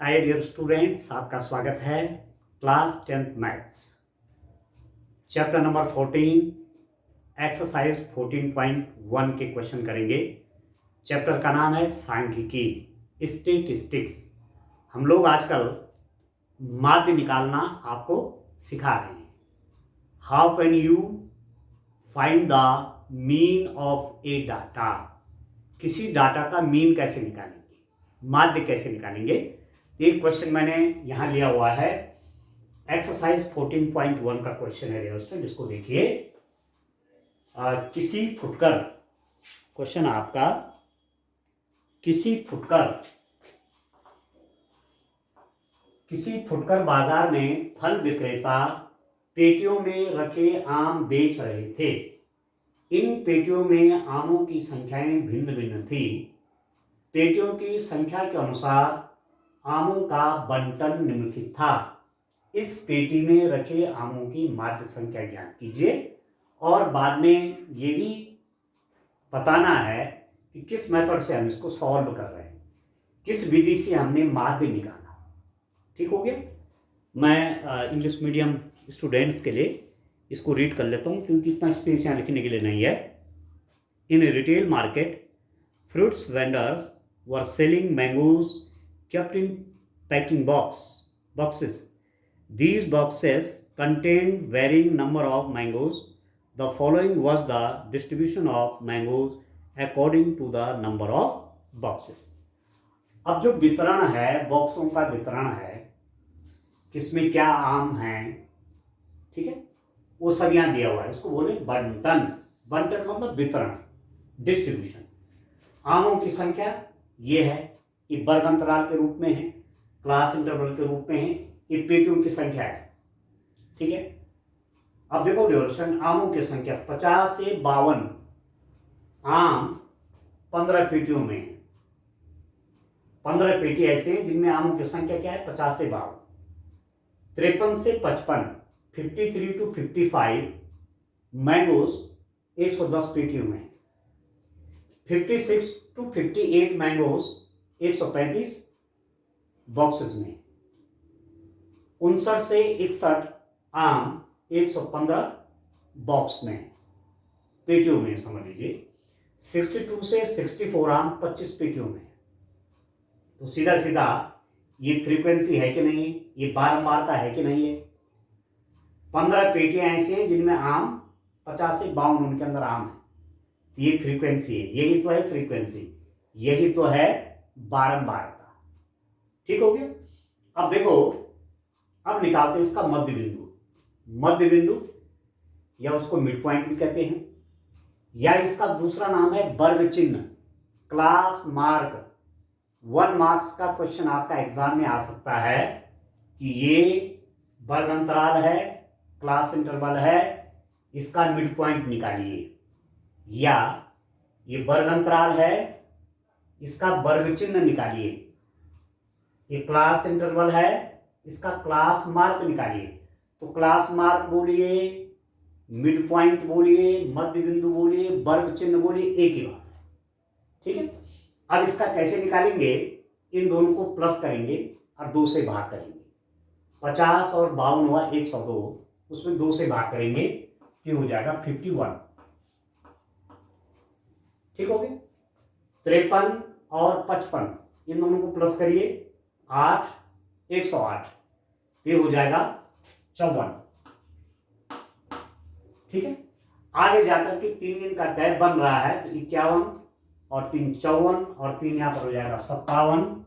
Hi dear students, आपका स्वागत है class 10th maths chapter number 14 exercise 14.1 के क्वेश्चन करेंगे। चैप्टर का नाम है सांख्यिकी, स्टेटिस्टिक्स। हम लोग आजकल माध्य निकालना आपको सिखा रहे हैं। How can you find the mean of A data. किसी डाटा का मीन कैसे निकालेंगे, माध्य कैसे निकालेंगे। एक क्वेश्चन मैंने यहां लिया हुआ है, एक्सरसाइज 14.1 का क्वेश्चन है दोस्तों, जिसको देखिए। किसी फुटकर, क्वेश्चन आपका, किसी फुटकर बाजार में फल विक्रेता पेटियों में रखे आम बेच रहे थे। इन पेटियों में आमों की संख्याएं भिन्न भिन्न थी। पेटियों की संख्या के अनुसार आमों का बंटन निम्नलिखित था। इस पेटी में रखे आमों की माध्य संख्या ज्ञात कीजिए। और बाद में ये भी बताना है कि किस मेथड से हम इसको सॉल्व कर रहे हैं, किस विधि से हमने माध्य निकाला। ठीक हो गया। मैं इंग्लिश मीडियम स्टूडेंट्स के लिए इसको रीड कर लेता हूँ, क्योंकि इतना स्पेस यहाँ लिखने के लिए नहीं है। In a retail market, fruits vendors were selling mangoes kept in packing boxes. These boxes contained varying number of mangoes. The following was the distribution of mangoes according to the number of boxes. अब जो वितरण है, बॉक्सों का वितरण है, किसमें क्या आम हैं, ठीक है, वो सब यहाँ दिया हुआ है। इसको बोले बंटन। बंटन मतलब वितरण, डिस्ट्रीब्यूशन। आमों की संख्या ये है, ये वर्ग अंतराल के रूप में है, क्लास इंटरवल के रूप में है, ये पेटियों की संख्या है। ठीक है। अब देखो ड्यूरेशन, आमों की संख्या 50 से 52 आम 15 पेटियों में है। 15 पेटी ऐसे हैं जिनमें आमों की संख्या क्या है, 50 से 52। 53 से 55, 53 to 55 मैंगोज 110 पेटियों में है। 56 to 58 मैंगोज 135 बॉक्सेस में। 59 से 61 आम 115 बॉक्स में, पेटियों में समझ लीजिए। 62 से 64 आम 25 पेटियों में। तो सीधा सीधा ये फ्रीक्वेंसी है कि नहीं, ये बारंबारता है कि नहीं है। 15 पेटियां ऐसी हैं जिनमें आम 50 से 52 उनके अंदर आम है। ये फ्रीक्वेंसी है, यही तो है फ्रीक्वेंसी, यही तो है बारंबारता। ठीक हो गया। अब देखो, अब निकालते हैं इसका मध्य बिंदु। मध्य बिंदु या उसको मिड पॉइंट भी कहते हैं, या इसका दूसरा नाम है वर्ग चिन्ह, क्लास मार्क। 1 मार्क्स का क्वेश्चन आपका एग्जाम में आ सकता है कि ये वर्ग अंतराल है, क्लास इंटरवल है, इसका मिड पॉइंट निकालिए। या ये वर्ग अंतराल है, इसका वर्ग चिन्ह निकालिए। ये क्लास इंटरवल है, इसका क्लास मार्क निकालिए। तो क्लास मार्क बोलिए, मिड पॉइंट बोलिए, मध्य बिंदु बोलिए, वर्ग चिन्ह बोलिए, एक ही बात है। ठीक है। अब इसका कैसे निकालेंगे, इन दोनों को प्लस करेंगे और 2 से भाग करेंगे। 50 और 52 हुआ 102, उसमें 2 से भाग करेंगे, फिर हो जाएगा 51। ठीक हो गया। 53 और 55 इन दोनों को प्लस करिए, 8 108, ये हो जाएगा 54। ठीक है। आगे जाकर के 3 दिन का गैप बन रहा है, तो 51 और 3 54 और 3 यहां पर हो जाएगा 57,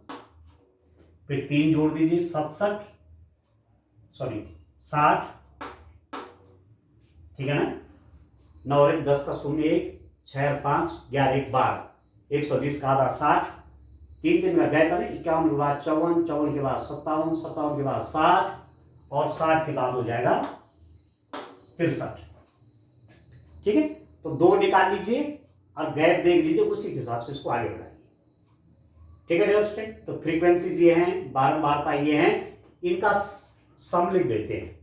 फिर 3 जोड़ दीजिए 67, सॉरी 60। ठीक है ना। 9 और 1 10 का 0 1, 6 और 5 11 1 12, 120 का आधा 60। 3 दिन का गैप है, 51 के बाद 54, 54 के बाद 57, 57 के बाद 60 और 60 के बाद हो जाएगा 63। ठीक है। तो 2 निकाल लीजिए और गैप देख लीजिए, उसी के हिसाब से इसको आगे बढ़ाइए। ठीक है डियर। तो फ्रीक्वेंसीज ये हैं, बारंबारता ये हैं, इनका सम लिख देते हैं,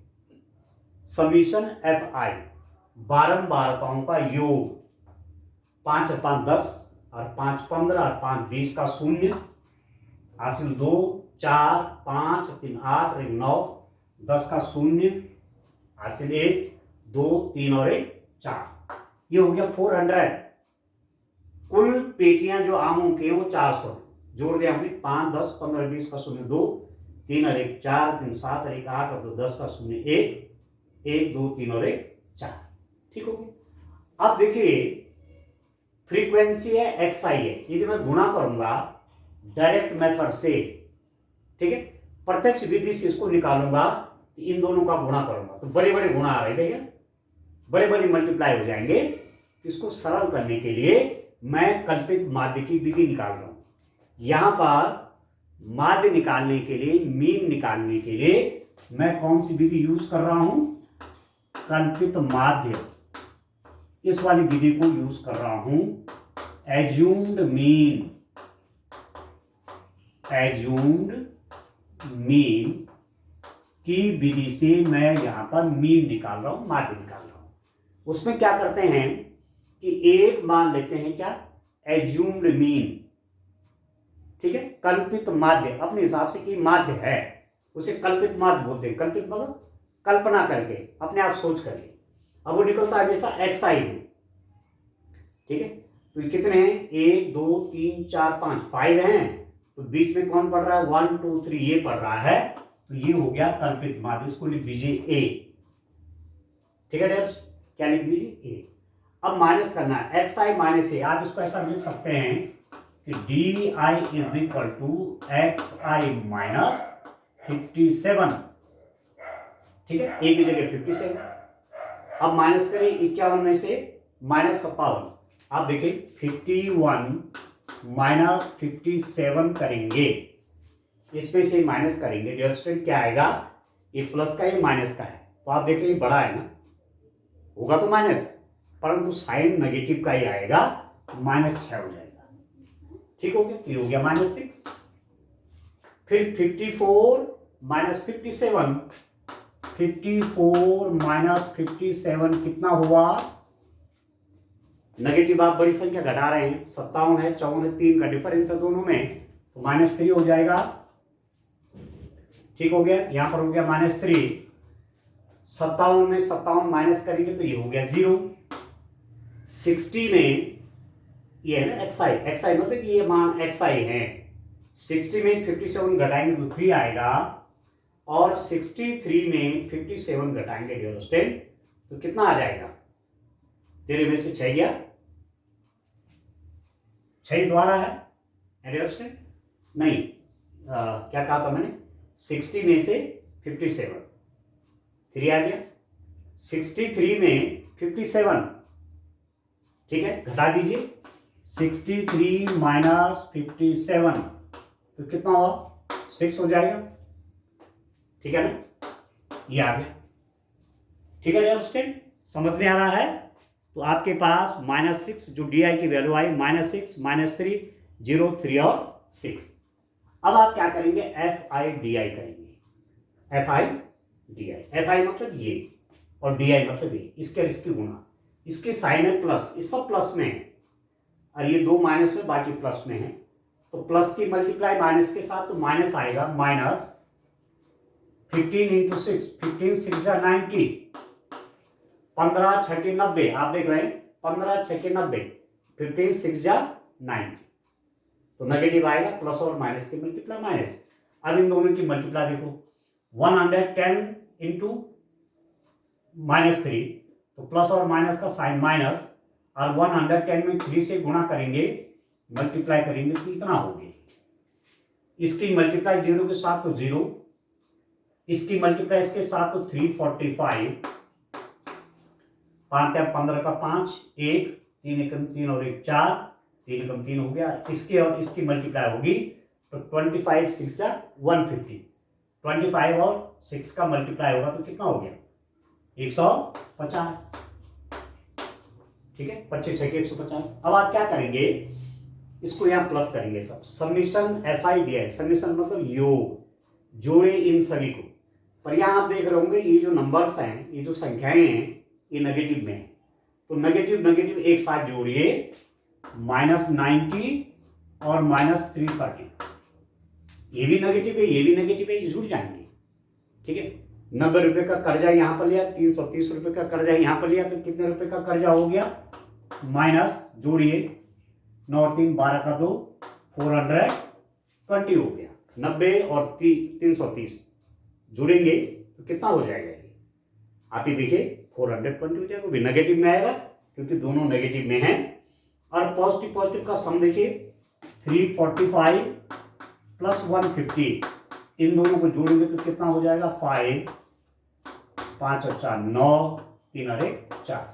समीशन FI, बारंबारताओं का योग। 5 और 5 10 और 5 15 और 5 20 का 0, हासिल 2, 4, 5, 3, 8 और 1 9, 10 का 0, हासिल 1, 2, 3 और 1 4। ये हो गया 400। कुल पेटियां जो आमों की हैं वो 400 है। जोड़ दिया हमने 5, 10, 15, 20 का 0 2, 3 और 1 4, 3 7 और 1 8 और 2 10 का 0 1, 1 2 3 और 1 4। ठीक हो गया। अब देखिए फ्रीक्वेंसी है XI है, यदि मैं गुणा करूंगा डायरेक्ट मेथड से, ठीक है, प्रत्यक्ष विधि से इसको निकालूंगा तो इन दोनों का गुणा करूंगा तो बड़े बड़े गुणा आ रहे, देखिए बड़े बड़े मल्टीप्लाई हो जाएंगे। इसको सरल करने के लिए मैं कल्पित माध्य की विधि निकाल रहा हूं। यहां पर माध्य निकालने के लिए, मीन निकालने के लिए मैं कौन सी विधि यूज कर रहा हूं? कल्पित माध्य, इस वाली विधि को यूज कर रहा हूं। एज्यूम्ड मीन, एज्यूम्ड मीन की विधि से मैं यहां पर मीन निकाल रहा हूं, माध्य निकाल रहा हूं। उसमें क्या करते हैं कि एक मान लेते हैं, क्या? एज्यूम्ड मीन, ठीक है, कल्पित माध्य अपने हिसाब से कि माध्य है उसे कल्पित माध्य बोलते हैं। कल्पित मतलब कल्पना करके, अपने आप सोच करके। अब वो निकलता है हमेशा XI में, ठीक है। तो ये कितने हैं? 1 2 3 4 5, 5 हैं। तो बीच में कौन पढ़ रहा है? 1 2 3 ये पढ़ रहा है। तो ये हो गया कल्पित माध्य, इसको लिख दीजिए A, ठीक है डियर्स, क्या लिख दीजिए? A। अब माइनस करना है, XI माइनस A। आप इसको ऐसा लिख सकते हैं कि DI is equal to XI minus 57, ठीक है, A की जगह 57। अब माइनस करें 51 में से माइनस 57। आप देखिए 51 माइनस 57 करेंगे, इसमें से माइनस करेंगे, डियर स्टूडेंट क्या आएगा? ये प्लस का, ये माइनस का है। तो आप देख रहे बड़ा है ना, होगा तो माइनस, परंतु साइन नेगेटिव का ही आएगा, -6 हो जाएगा। ठीक हो गया? तो ये हो गया -6। फिर 54 माइनस 57, 54 माइनस 57 कितना हुआ? नेगेटिव आप बड़ी संख्या घटा रहे हैं, 57 है, 54 है, 3 का डिफरेंस है दोनों में, तो -3 हो जाएगा। ठीक हो गया? यहां पर हो गया -3। 57 में 57 माइनस करेंगे तो ये हो गया 0। 60 में ये है ना XI, XI मतलब ये मान XI है। 60 में 57 घटाएंगे तो 3 आएगा, और 63 में 57 घटाएंगे डियर स्टूडेंट तो कितना आ जाएगा? तेरे में से 6 गया, 6 द्वारा है डियर स्टूडेंट? नहीं, क्या कहा था मैंने? 60 में से 57, 3 आ गया। 63 में 57, ठीक है, घटा दीजिए। 63 माइनस 57 तो कितना हुआ? 6 हो जाएगा, ठीक है ना? ये आ गया। ठीक है डियर स्टूडेंट, समझ में आ रहा है? तो आपके पास -6 जो DI की वैल्यू आई, -6 -3 0 3 और 6। अब आप क्या करेंगे? FI/DI करेंगे। FI/DI, FI मतलब ये और DI मतलब ये, इसके और इसकी गुणा। इसके साइन है प्लस, इस सब प्लस में है, और ये 2 माइनस में, बाकी प्लस में है। तो प्लस की मल्टीप्लाई माइनस के साथ तो माइनस आएगा, -15 इंटू 6, 15 6 90, 15 6 90। आप देख रहे हैं 15 6 90, 15 6 90, तो नेगेटिव आएगा, प्लस और माइनस की मल्टीप्लाई माइनस। अब इन दोनों की मल्टीप्लाई देखो, 110 इंटू -3, तो प्लस और माइनस का साइन माइनस, और 110 में 3 से गुणा करेंगे, मल्टीप्लाई करेंगे तो इतना हो गया। इसकी मल्टीप्लाई 0 के साथ तो 0, इसकी मल्टीप्लाई इसके साथ तो 345, 5 15 का 5, 1 3 एकम 3 और 1 4, 3 एकम 3 हो गया। इसके और इसकी मल्टीप्लाई होगी तो 25 6 150, 25 और 6 का मल्टीप्लाई होगा तो कितना हो गया? 150, ठीक है, 25 6 150। अब आप क्या करेंगे? इसको यहां प्लस करेंगे सब, समीशन FI/DI, समीशन मतलब योग, जोड़े इन सभी को। पर यहां आप देख रहे होंगे ये जो नंबर्स हैं, ये जो संख्याएं हैं, ये नेगेटिव में है, तो नेगेटिव नेगेटिव एक साथ जोड़िए, -90 और -330, ये भी नेगेटिव है, ये भी नेगेटिव है, ये जुड़ जाएंगे। ठीक है, 90 रुपये का कर्जा यहाँ पर लिया, 330 रुपये का कर्जा यहाँ पर लिया, तो कितने रुपये का कर्जा हो गया, माइनस, जोड़िए, 9 और 3 12 का 2, 420 हो गया। 90 और 330 जुड़ेंगे तो कितना हो जाएगा ये, आप ही देखिए 420 हो जाएगा। भी नेगेटिव में आएगा क्योंकि दोनों नेगेटिव में हैं। और पॉजिटिव का सम देखिए, 345 प्लस 150, इन दोनों को जोड़ेंगे तो कितना हो जाएगा, 5, 5 और 4 9, 3 और 1 4,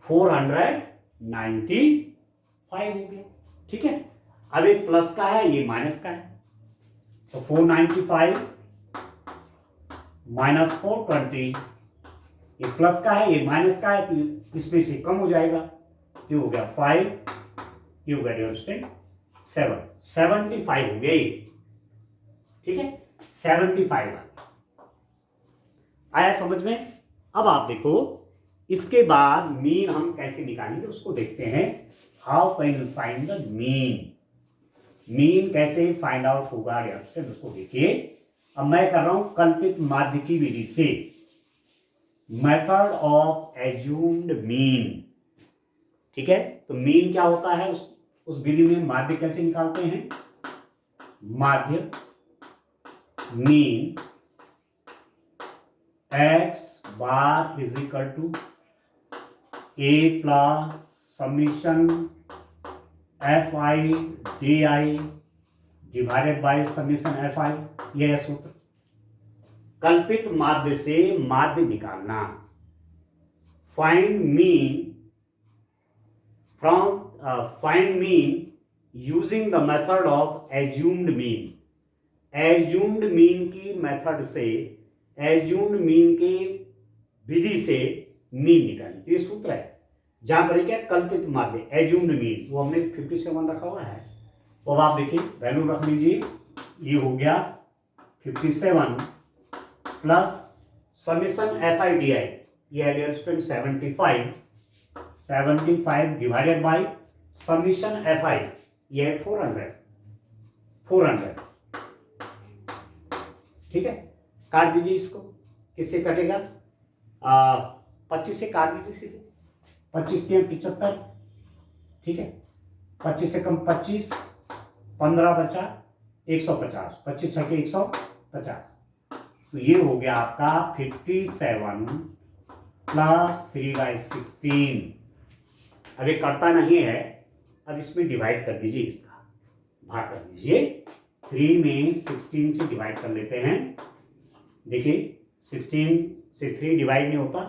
495 हो गया। ठीक है, अब एक प्लस का है, ये माइनस का है, तो 495 माइनस 420, ये प्लस का है, ये माइनस का है, तो इसमें से कम हो जाएगा, ये हो गया 5, ये हो गया 7, 75 हो गया ये। ठीक है, 75 आया समझ में। अब आप देखो, इसके बाद मीन हम कैसे निकालेंगे उसको देखते हैं। How can you find the mean, mean कैसे फाइंड आउट होगा उसको देखिए। अब मैं कर रहा हूं कल्पित माध्य की विधि से, मेथड ऑफ एज्यूम्ड मीन। ठीक है, तो मीन क्या होता है, उस विधि में माध्य कैसे निकालते हैं, माध्य mean x bar is equal to a plus summation fi di divided by summation fi, यह है सूत्र। कल्पित माध्य से माध्य निकालना, find mean from find mean using the method of assumed mean. Assumed mean की मेथड से, एज्यूम्ड मीन के विधि से मीन निकालनी, तो ये सूत्र है। जहां पर क्या कल्पित माध्य एज्यूम्ड मीन, वो हमने 57 रखा हुआ है। तो अब आप देखिए वैल्यू रख लीजिए, ये हो गया 57 प्लस समीशन fi di, ये है dear student 75 divided by summation fi, ये है 400। ठीक है, काट दीजिए इसको, किससे कटेगा, 25 से काट दीजिए सीधे, 25 के 75। ठीक है, 25 से कम 25, 15 बचा 150, 25 छके 150, तो ये हो गया आपका 57 प्लस 3/16। अब ये कटता नहीं है, अब इसमें डिवाइड कर दीजिए, इसका भाग कर दीजिए, 3 में 16 से डिवाइड कर लेते हैं। देखिए 16 से 3 डिवाइड नहीं होता,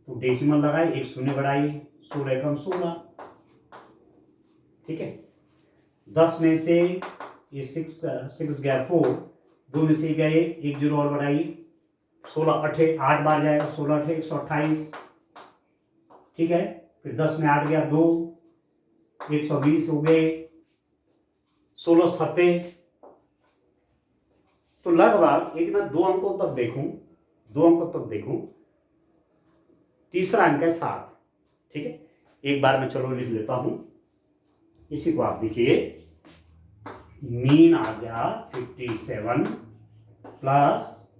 तो डेसिमल लगाए, एक शून्य बढ़ाइए, 16 कम 16। ठीक है, 10 में से ये 6 गया 4, 2 में से गए 1 0 और बढ़ाइए, 16 8 बार जाएगा, 16 8 128। ठीक है, फिर 10 में 8 गया 2, 120 हो गए, 16 7। तो लगभग एक मैं 2 अंकों तक देखूं, तीसरा अंक है 7। ठीक है, एक बार मैं चलो लिख लेता हूं, इसी को आप देखिए, मीन आ गया 57 प्लस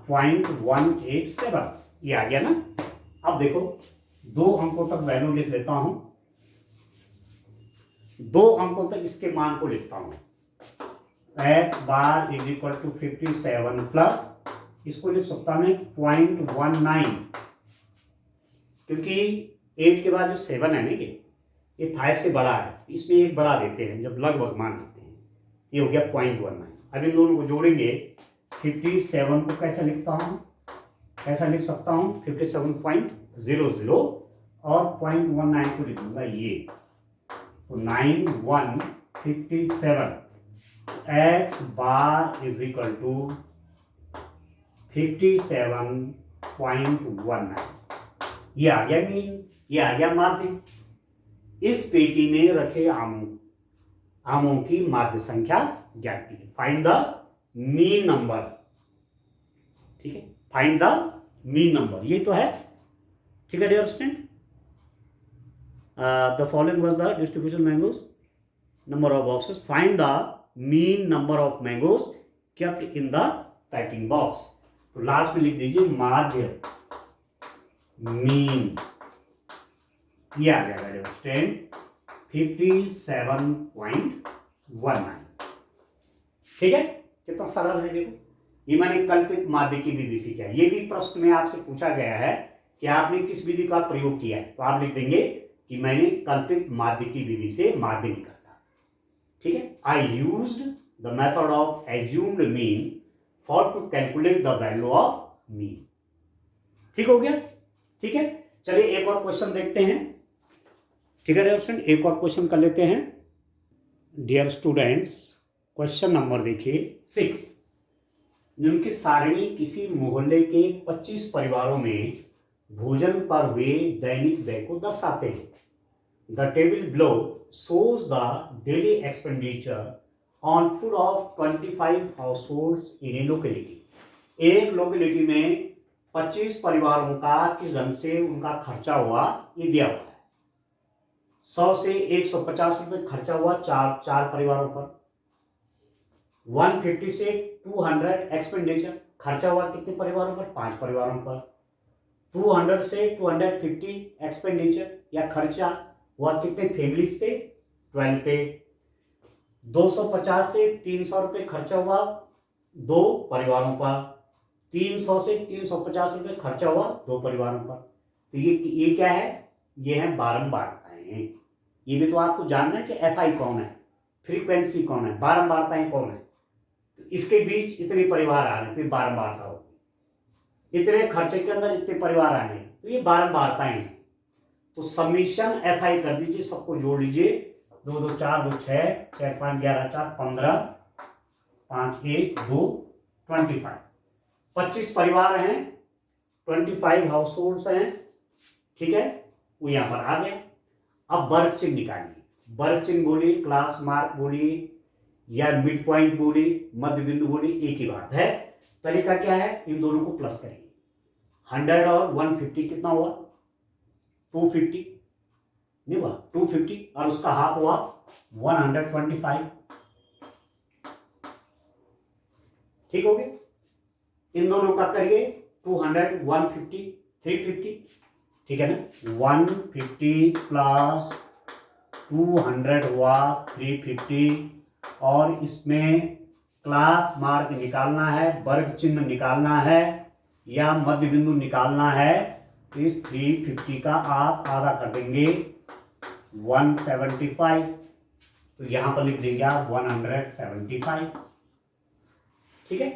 0.187, ये आ गया ना। अब देखो 2 अंकों तक वैल्यू लिख लेता हूं, 2 अंकों तक इसके मान को लिखता हूं, x bar is equal to 57 plus, इसको लिख सकता मैं 0.19, क्योंकि 8 के बाद जो 7 है ना, ये 5 से बड़ा है, इसमें एक बढ़ा देते हैं जब लगभग मान लेते हैं, ये हो गया 0.19। अब इन दोनों को जोड़ेंगे, 57 को कैसे लिखता हूँ, कैसा लिख सकता हूँ, 57.00 और 0.19 को लिखूंगा ये, तो 9157 x bar is equal to 57.19, ये आ गया मीन, ये आ गया माध्य। इस पेटी में रखे आमों की माध्य संख्या ज्ञात कीजिए, फाइंड द मीन नंबर। ठीक है, फाइंड द मीन नंबर, ये तो है। ठीक है dear student, the following was the distribution mangoes, number of boxes, find the mean number of mangoes kept in the packing box. तो लास्ट में लिख दीजिए माध्य मीन, ये आ जाएगा स्टैंड 57.19। ठीक है, कितना सरल है देखो। ये मैंने कल्पित माध्य की विधि से किया। ये भी प्रश्न में आपसे पूछा गया है कि आपने किस विधि का प्रयोग किया है, तो आप लिख देंगे कि मैंने कल्पित माध्य की विधि से माध्य निकाला। ठीक है, I used the method of assumed mean for to calculate the value of mean. ठीक हो गया। ठीक है, चलिए एक और क्वेश्चन देखते हैं। ठीक है डियर, एक और क्वेश्चन कर लेते हैं। डियर स्टूडेंट्स, क्वेश्चन नंबर देखिए 6। निम्नलिखित सारणी किसी मोहल्ले के 25 परिवारों में भोजन पर हुए दैनिक व्यय को दर्शाते हैं। The table below shows the daily expenditure on food of 25 households in a locality। एक लोकेलिटी में 25 परिवारों का किस ढंग से उनका खर्चा हुआ ये दिया हुआ है। 100 से 150 रुपये खर्चा हुआ चार परिवारों पर। 150 से 200 एक्सपेंडिचर खर्चा हुआ कितने परिवारों पर? 5 परिवारों पर। 200 से 250 एक्सपेंडिचर या खर्चा हुआ कितने फैमिलीज पे? 12 पे। 250 से 300 रुपये खर्चा हुआ 2 परिवारों पर। 300 से 350 रुपये खर्चा हुआ 2 परिवारों पर। तो ये क्या है? ये है बारंबारताएं। ये भी तो आपको जानना है कि एफआई कौन है, फ्रीक्वेंसी कौन है, बारंबारताएं कौन है। तो इसके बीच इतने परिवार आ रहे तो बारंबारता होगी। इतने खर्चे के अंदर इतने परिवार आ रहे तो ये बारंबारताएं हैं। तो समीशन एफआई कर दीजिए, सबको जोड़ लीजिए। 2 2 4 2 6 4 5 11 4 15 5 1 2 25। 25 परिवार हैं, 25 हाउस होल्ड्स हैं। ठीक है, वो यहां पर आ गया। अब वर्ग चिन्ह निकालिए। वर्ग चिन्ह बोलिए, क्लास मार्क बोलिए या मिड पॉइंट बोलिए, मध्य बिंदु बोलिए, एक ही बात है। तरीका क्या है? इन दोनों को प्लस करिए। 100 और 150 कितना हुआ? 250 नहीं हुआ? 250 और उसका हाफ हुआ 125। ठीक हो गया। इन दोनों का करिए 200 150 350। ठीक है ना? 150 प्लस 200 हुआ 350 और इसमें क्लास मार्क निकालना है, वर्ग चिन्ह निकालना है या मध्य बिंदु निकालना है। इस 350 का आप आधा कर देंगे 175, तो यहां पर लिख देंगे आप 175। ठीक है,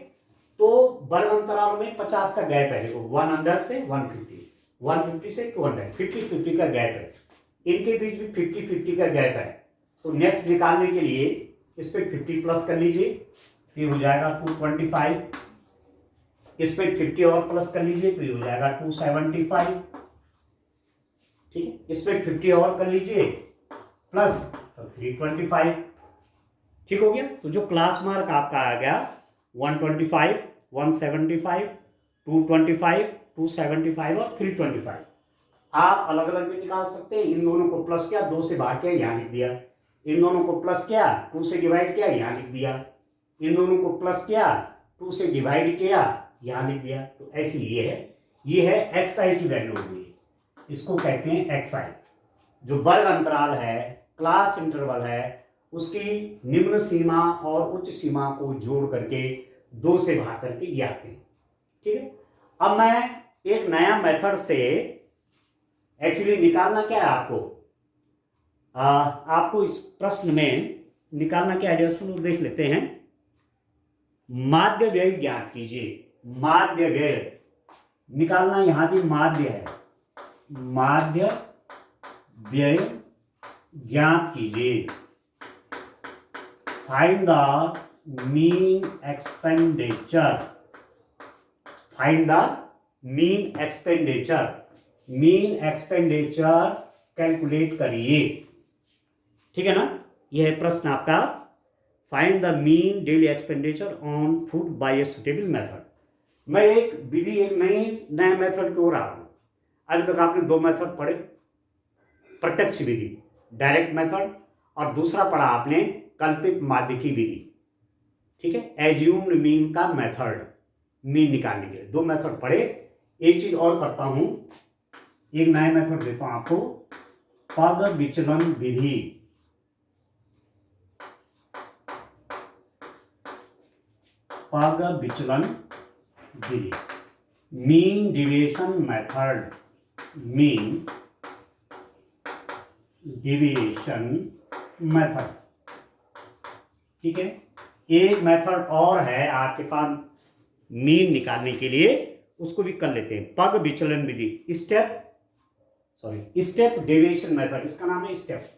तो वर्ग अंतराल में 50 का गैप है। देखो 100 से 150, 150 से 200, 50-50 का गैप है। इनके बीच भी 50-50 का गैप है। तो नेक्स्ट निकालने के लिए इस पे 50 प्लस कर लीजिए, ये हो जाएगा 225। इस पे 50 और प्लस कर लीजिए तो ये हो जाएगा 275। ठीक है, इस पे 50 और कर लीजिए प्लस तो 325। ठीक हो गया। तो जो क्लास मार्क आपका आ गया 125, 175, 225, 275 और 325। आप अलग अलग भी निकाल सकते हैं। इन दोनों को प्लस किया, 2 से भाग किया, यहां लिख दिया। इन दोनों को प्लस किया, 2 से डिवाइड किया, यहां लिख दिया। इन दोनों को प्लस किया, 2 से डिवाइड किया, यहां लिख दिया। तो ऐसे ये है एक्सआई की वैल्यू होगी। इसको कहते हैं एक्सआई। जो वर्ग अंतराल है, क्लास इंटरवल है, उसकी निम्न सीमा और उच्च सीमा को जोड़ करके 2 से भाग करके ये आते हैं। ठीक है, अब मैं एक नया मेथड से एक्चुअली निकालना क्या है आपको इस प्रश्न में निकालना क्या है, सुनो देख लेते हैं। माध्य व्यय ज्ञात कीजिए। माध्य व्यय निकालना, यहां भी माध्य है, माध्य व्यय ज्ञात कीजिए। Find the mean expenditure. Find the mean expenditure. Mean expenditure calculate करिए। ठीक है ना? यह है प्रश्न आपका। Find the mean daily expenditure on food by a suitable method. मैं एक विधि, एक नए मेथड की ओर आ रहा हूं। अभी तक आपने 2 मेथड पढ़े, प्रत्यक्ष विधि डायरेक्ट मेथड, और दूसरा पढ़ा आपने कल्पित माध्य की विधि। ठीक है, एज्यूम्ड मीन का मेथड, मीन निकालने के लिए 2 मेथड पढ़े। एक चीज और करता हूं, एक नया मेथड देता हूं आपको, पग विचलन विधि। पग विचलन विधि, mean deviation method, mean deviation method. ठीक है, एक मेथड और है आपके पास मीन निकालने के लिए, उसको भी कर लेते हैं। पग विचलन विधि, स्टेप डेविएशन मेथड, इसका नाम है स्टेप,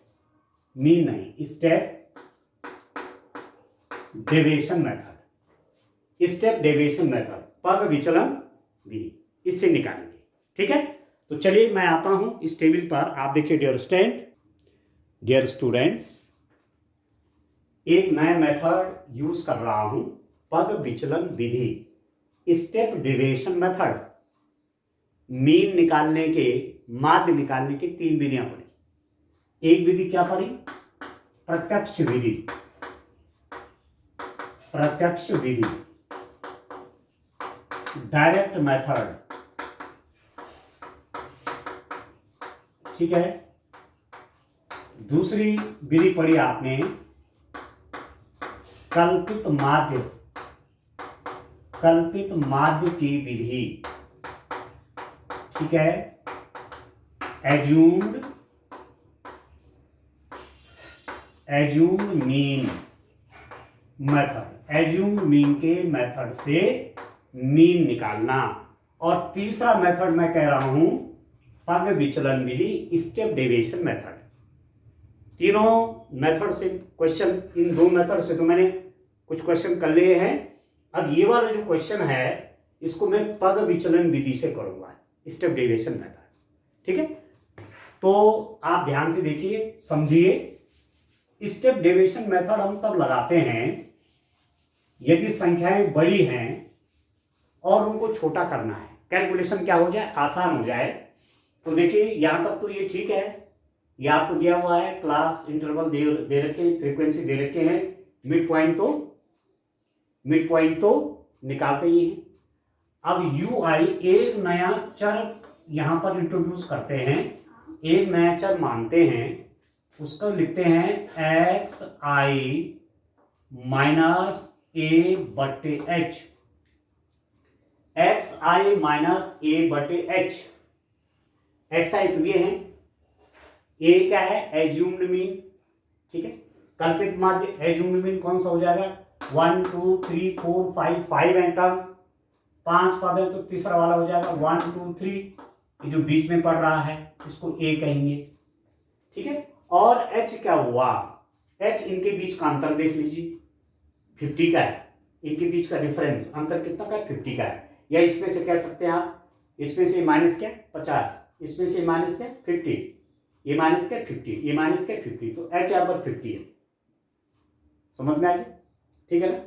मीन नहीं, step deviation method, step deviation method, पग विचलन विधि, इससे निकालेंगे। ठीक है, तो चलिए मैं आता हूं इस टेबल पर। आप देखिए डियर स्टूडेंट्स, एक नया मेथड यूज कर रहा हूं, पग विचलन विधि, स्टेप डेविएशन मेथड। मीन निकालने के, माध्य निकालने की 3 विधियां पढ़ी। एक विधि क्या पढ़ी? प्रत्यक्ष विधि, प्रत्यक्ष विधि, डायरेक्ट मेथड। ठीक है, दूसरी विधि पढ़ी आपने कल्पित माध्य, कल्पित माध्य की विधि। ठीक है, assumed mean method, assumed mean के मेथड से मीन निकालना। और तीसरा मेथड मैं कह रहा हूं पग विचलन विधि, स्टेप डेविएशन मेथड। तीनों मेथड से क्वेश्चन, इन 2 मेथड से तो मैंने कुछ क्वेश्चन कर लिए हैं। अब ये वाला जो क्वेश्चन है इसको मैं पग विचलन विधि से करूंगा, स्टेप डेविएशन मेथड। ठीक है, तो आप ध्यान से देखिए, समझिए। स्टेप डेविएशन मेथड हम तब लगाते हैं यदि संख्याएं बड़ी हैं और उनको छोटा करना है, कैलकुलेशन क्या हो जाए, आसान हो जाए। तो देखिए यहां तक तो ये ठीक है, ये आपको दिया हुआ है, क्लास इंटरवल दे रखे हैं, फ्रीक्वेंसी दे रखे हैं, मिड पॉइंट तो निकालते ही हैं। अब ui, एक नया चर यहां पर इंट्रोड्यूस करते हैं, एक नया चर मानते हैं, उसको लिखते हैं xi माइनस a बटे h, xi माइनस a बटे h। xi तो ये है, a क्या है, एज्यूम्ड मीन। ठीक है, कल्पित माध्य, एज्यूम्ड मीन कौन सा हो जाएगा, 1 2 3 4 5 एंटम, 5 पद है तो तीसरा वाला हो जाएगा 1 2 3, ये जो बीच में पड़ रहा है इसको a कहेंगे। ठीक है, और h क्या हुआ, h इनके बीच का अंतर देख लीजिए, 50 का है, इनके बीच का डिफरेंस, अंतर कितना का है, 50 का है। या इसमें से कह सकते हैं आप, इसमें से माइनस क्या, 50, इसमें से माइनस क्या, 50, ये माइनस क्या, 50, ये माइनस क्या, 50, तो h यहाँ पर 50 है। समझ में आ गया? ठीक है ना।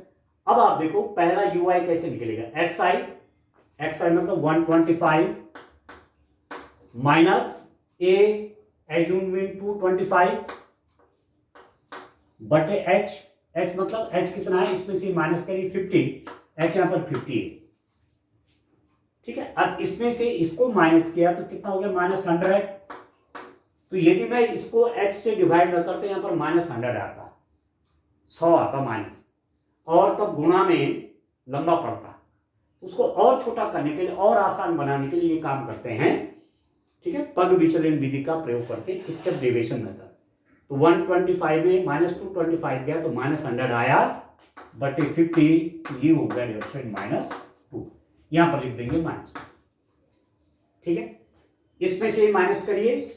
अब आप देखो पहला ui कैसे निकलेगा, xi मतलब 125 माइनस a एज्यूम्ड मीन 225 बटे h मतलब h कितना है, इसमें से माइनस करिए 50, h यहां पर 50 है। ठीक है, अब इसमें से इसको माइनस किया तो कितना हो गया, -100। तो यदि मैं इसको h से डिवाइड न करते, यहां पर -100 आता, 100 आता माइनस, और तब गुणा में लंबा पड़ता। उसको और छोटा करने के लिए, और आसान बनाने के लिए ये काम करते हैं। ठीक है, पग विचलन विधि का प्रयोग करते हैं, स्टेप डेविएशन मेथड। तो 125 में -225 गया तो -100 आया बटे 50, ये हो गया -2, यहां पर लिख देंगे माइनस। ठीक है, इसमें से माइनस करिए,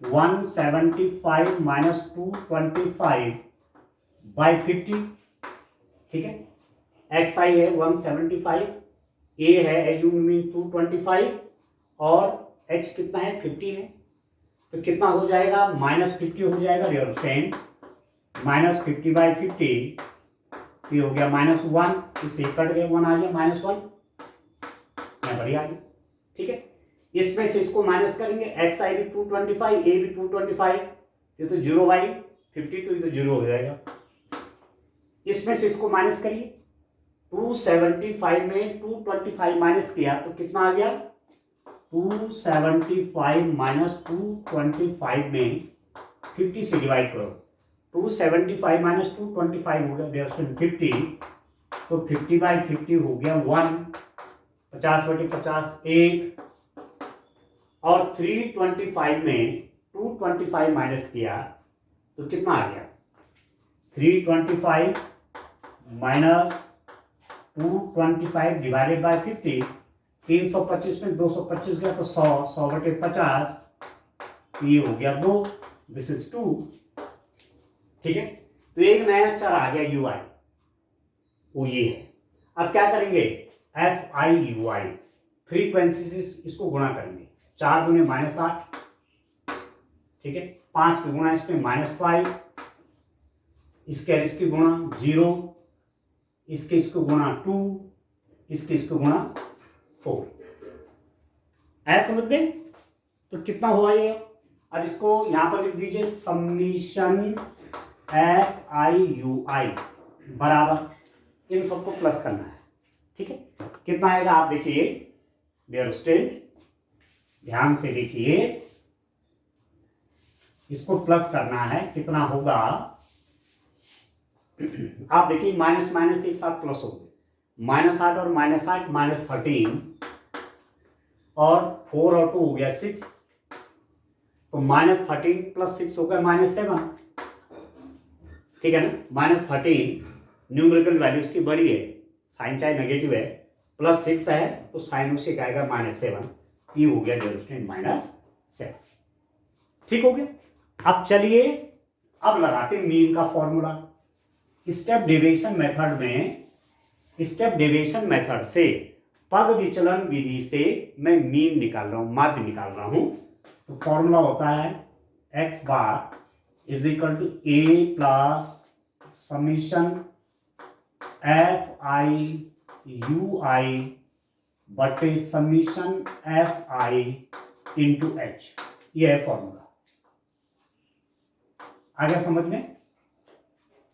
175 माइनस 225 बाई 50। ठीक है, xi है 175, a है एज्यूम्ड मीन 225, और h कितना है, 50 है। तो कितना हो जाएगा, -50 हो जाएगा, -10 -50 बाई 50, ये हो गया -1, इससे कट गया, 1 आ गया, -1 बढ़िया। ठीक है, इसमें से इसको माइनस करेंगे, xi भी 225, a भी 225, ये तो 0 बाई 50, तो ये तो 0 हो जाएगा। इसमें से इसको माइनस करिए। 275 में 225 माइनस किया तो कितना आ गया? 275 माइनस 225 में 50 से डिवाइड करो। 275 माइनस 225 हो गया 50, तो 50/50 हो गया 1, 50/50 1, और 325 में 225 माइनस किया तो कितना आ गया? 325 माइनस 225 डिवाइडेड बाय 50, 325 में 225 गया तो 100, 100/50, ये हो गया 2, दिस इज 2। ठीक है, तो एक नया चर आ गया ui, वो ये है। अब क्या करेंगे? FI/UI फ्रीक्वेंसी से इसको गुणा करेंगे। 4 दूने -8, ठीक है, 5 की गुणा इसमें -5, इसकी गुणा 0, इसको गुणा 2, इसको गुणा 4। ऐसा समझ गए? तो कितना हुआ ये? अब इसको यहां पर लिख दीजिए, समीशन FI/UI बराबर इन सबको प्लस करना है। ठीक है, कितना आएगा आप देखिए डियर स्टूडेंट, ध्यान से देखिए, इसको प्लस करना है। कितना होगा आप देखिए, माइनस माइनस एक साथ प्लस हो गए, -8 और -8 -13, और 4 और 2 हो गया 6, तो -13 + 6 हो गया -7। ठीक है ना, -13 न्यूमेरिकल वैल्यू इसकी बड़ी है, साइन चाहे नेगेटिव है, +6 है तो साइन उसी का आएगा -7, ये हो गया डियर स्टूडेंट -7। ठीक हो गया। अब चलिए अब लगाते हैं मीन का फॉर्मूला। स्टेप डेविएशन मेथड से पग विचलन विधि से मैं मीन निकाल रहा हूं, माध्य निकाल रहा हूं। तो फॉर्मूला होता है x bar is equal to a plus summation FI/UI बटे समीशन FI इंटू h। ये है फॉर्मूला, आ गया समझ में?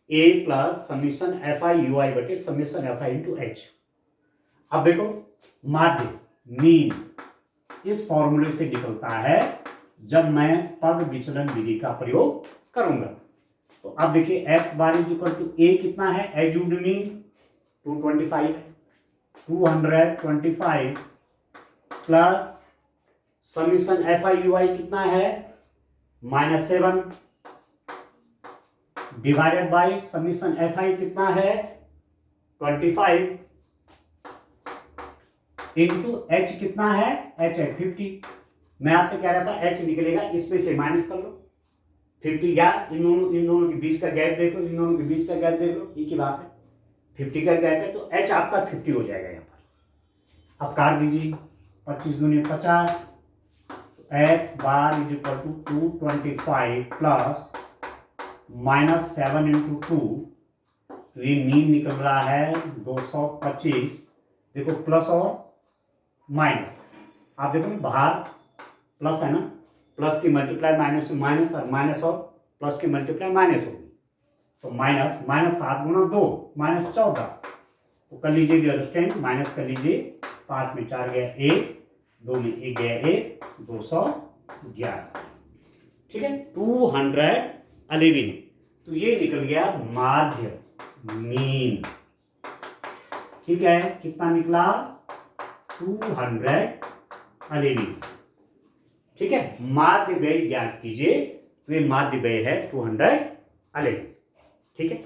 a प्लस समीशन FI/UI बटे समीशन FI इंटू h। अब देखो, माध्य मीन इस फॉर्मूले से निकलता है जब मैं पग विचलन विधि का प्रयोग करूंगा। तो अब देखिए x bar is equal to a कितना है? एज्यूम्ड मीन 225 है, 225 प्लस समीशन FI/UI कितना है? -7 डिवाइडेड बाय समीशन FI कितना है? 25 इंटू h कितना है? h है 50। मैं आपसे कह रहा था h निकलेगा, इसमें से माइनस कर लो 50, या इन दोनों के बीच का गैप देखो, इन दोनों के बीच का गैप देख लो, एक ही बात है, 50 का गैप है, तो h आपका 50 हो जाएगा यहाँ पर। अब काट दीजिए, 25 दूनी 50, x bar is equal to 225 plus -7 into 2, तो ये मीन निकल रहा है 225। देखो प्लस और माइनस, आप देखो ना बाहर प्लस है ना, प्लस की मल्टीप्लाई माइनस में माइनस, और माइनस और प्लस की मल्टीप्लाई माइनस होगी, तो -7 गुना 2 -14। तो कर लीजिए डियर स्टूडेंट, माइनस कर लीजिए, 5 में 4 गया 1, 2 में 1 गया 1, 211। ठीक है, 211। तो ये निकल गया माध्य मीन। ठीक है, कितना निकला? 211। ठीक है, माध्य व्यय ज्ञात कीजिए, तो ये माध्य व्यय है 211। ठीक है,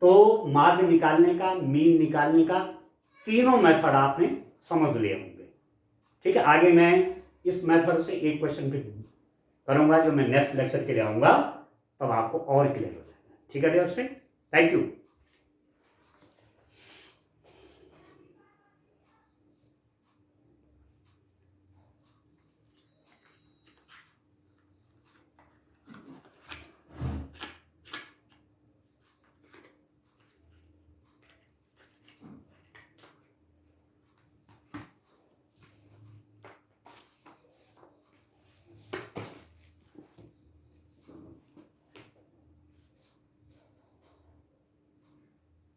तो माध्य निकालने का, मीन निकालने का तीनों मेथड आपने समझ लिए होंगे। ठीक है, आगे मैं इस मेथड से एक क्वेश्चन भी करूंगा जो मैं नेक्स्ट लेक्चर के लिए आऊंगा, तब आपको और क्लियर हो जाएगा। ठीक है डियर स्टूडेंट, थैंक यू।